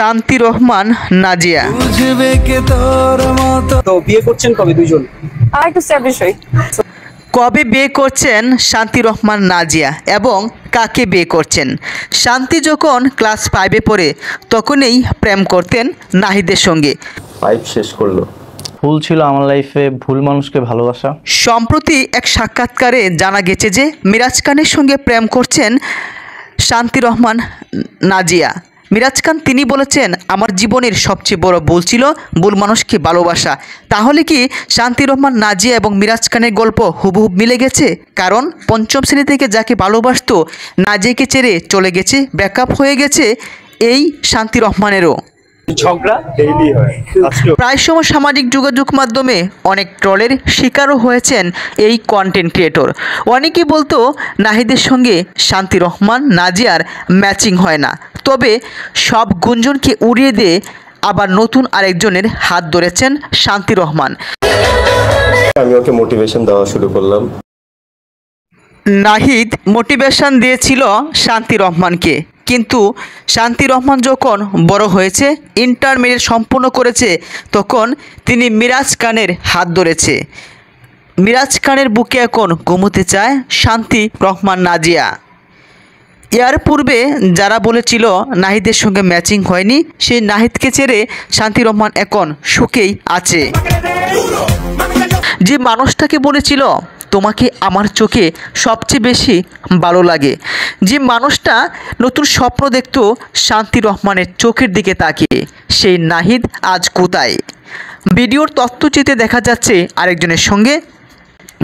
শান্তি রহমান নাজিয়া। তো বিয়ে করছেন কবে দুইজন? কবে বিয়ে করছেন শান্তি রহমান নাজিয়া এবং কাকে বিয়ে করছেন? শান্তি যখন ক্লাস 5-এ পড়ে তখনই প্রেম করতেন নাহিদের সঙ্গে। 5 শেষ করলো। ভুল ছিল আমার লাইফে, ভুল মানুষকে ভালোবাসা। সম্প্রতি এক সাক্ষাৎকারে জানা গেছে যে মিরাজ খানের সঙ্গে প্রেম করছেন শান্তি রহমান নাজিয়া। মিরাজ খান তিনি বলেছেন, আমার জীবনের সবচেয়ে বড় ভুল ছিল ভুল মানুষকে ভালোবাসা। তাহলে কি শান্তি রহমান নাজিয়া এবং মিরাজ খানের গল্প হুবহুব মিলে গেছে? কারণ পঞ্চম শ্রেণী থেকে যাকে ভালোবাসতো নাজিয়াকে ছেড়ে চলে গেছে, ব্রেকআপ হয়ে গেছে এই শান্তি রহমানেরও। ঝগড়া ডেইলি হয়, প্রায় সময় সামাজিক যোগাযোগ মাধ্যমে অনেক ট্রলের শিকারও হয়েছেন এই কন্টেন্ট ক্রিয়েটর। অনেকেই বলতো নাহিদের সঙ্গে শান্তি রহমান নাজিয়ার ম্যাচিং হয় না। তবে সব গুঞ্জনকে উড়িয়ে দিয়ে আবার নতুন আরেকজনের হাত ধরেছেন শান্তি রহমান। আমি ওকে মোটিভেশন দেওয়া শুরু করলাম। নাহিদ মোটিভেশন দিয়েছিল শান্তি রহমানকে, কিন্তু শান্তি রহমান যখন বড় হয়েছে, ইন্টারমিডিয়েট সম্পূর্ণ করেছে, তখন তিনি মিরাজ খানের হাত ধরেছে। মিরাজ খানের বুকে এখন ঘুমোতে চায় শান্তি রহমান নাজিয়া। এর পূর্বে যারা বলেছিল নাহিদের সঙ্গে ম্যাচিং হয়নি, সেই নাহিদকে ছেড়ে শান্তি রহমান এখন সুখেই আছে। যে মানুষটাকে বলেছিল তোমাকে আমার চোখে সবচেয়ে বেশি ভালো লাগে, যে মানুষটা নতুন স্বপ্ন দেখত শান্তি রহমানের চোখের দিকে তাকিয়ে, সেই নাহিদ আজ কোথায়? ভিডিওর তথ্যচিত্রে দেখা যাচ্ছে আরেকজনের সঙ্গে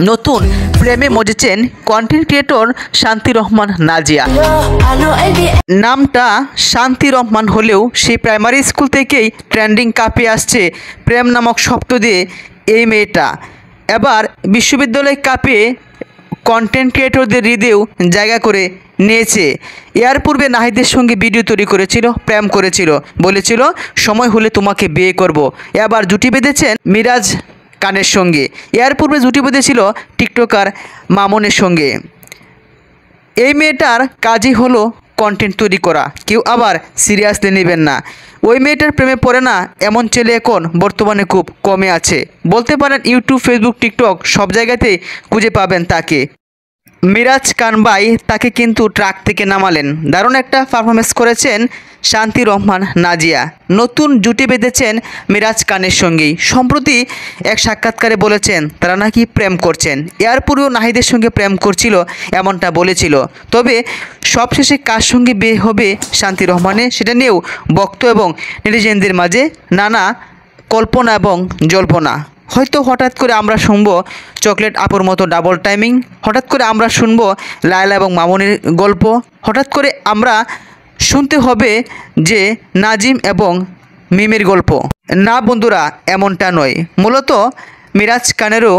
নতুন প্রেমে মজেছেন কন্টেন্ট ক্রিয়েটর শান্তি রহমান নাজিয়া। নামটা শান্তি রহমান হলেও সেই প্রাইমারি স্কুল থেকেই ট্রেন্ডিং কাঁপিয়ে আসছে প্রেম নামক শব্দ দিয়ে এই মেয়েটা। এবার বিশ্ববিদ্যালয় কাঁপিয়ে কন্টেন্ট ক্রিয়েটরদের হৃদয়েও জায়গা করে নিয়েছে। এর পূর্বে নাহিদের সঙ্গে ভিডিও তৈরি করেছিল, প্রেম করেছিল, বলেছিল সময় হলে তোমাকে বিয়ে করব। এবার জুটি বেঁধেছেন মিরাজ খানের সঙ্গে। এর পূর্বে জুটি বেঁধেছিল টিকটকার মামুনের সঙ্গে। এই মেয়েটার কাজই হলো কন্টেন্ট তৈরি করা, কেউ আবার সিরিয়াসলি নেবেন না। ওই মেয়েটার প্রেমে পড়ে না এমন ছেলে এখন বর্তমানে খুব কমে আছে বলতে পারেন। ইউটিউব, ফেসবুক, টিকটক সব জায়গাতেই খুঁজে পাবেন তাকে। মিরাজ খান ভাই তাকে কিন্তু ট্রাক থেকে নামালেন। দারুণ একটা পারফরমেন্স করেছেন শান্তি রহমান নাজিয়া। নতুন জুটি বেঁধেছেন মিরাজ খানের সঙ্গেই। সম্প্রতি এক সাক্ষাৎকারে বলেছেন তারা নাকি প্রেম করছেন। এর পূর্বেও নাহিদের সঙ্গে প্রেম করছিল এমনটা বলেছিল। তবে সবশেষে কার সঙ্গে বিয়ে হবে শান্তি রহমানের, সেটা নিয়েও ভক্ত এবং নেটিজেনদের মাঝে নানা কল্পনা এবং জল্পনা। হয়তো হঠাৎ করে আমরা শুনবো চকলেট আপুর মতো ডাবল টাইমিং, হঠাৎ করে আমরা শুনবো লায়লা এবং মামুনের গল্প, হঠাৎ করে আমরা শুনতে হবে যে নাজিম এবং মিমের গল্প। না বন্ধুরা, এমনটা নয়। মূলত মিরাজ খানেরও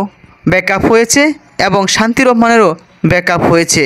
ব্রেকআপ হয়েছে এবং শান্তি রহমানেরও ব্রেকআপ হয়েছে।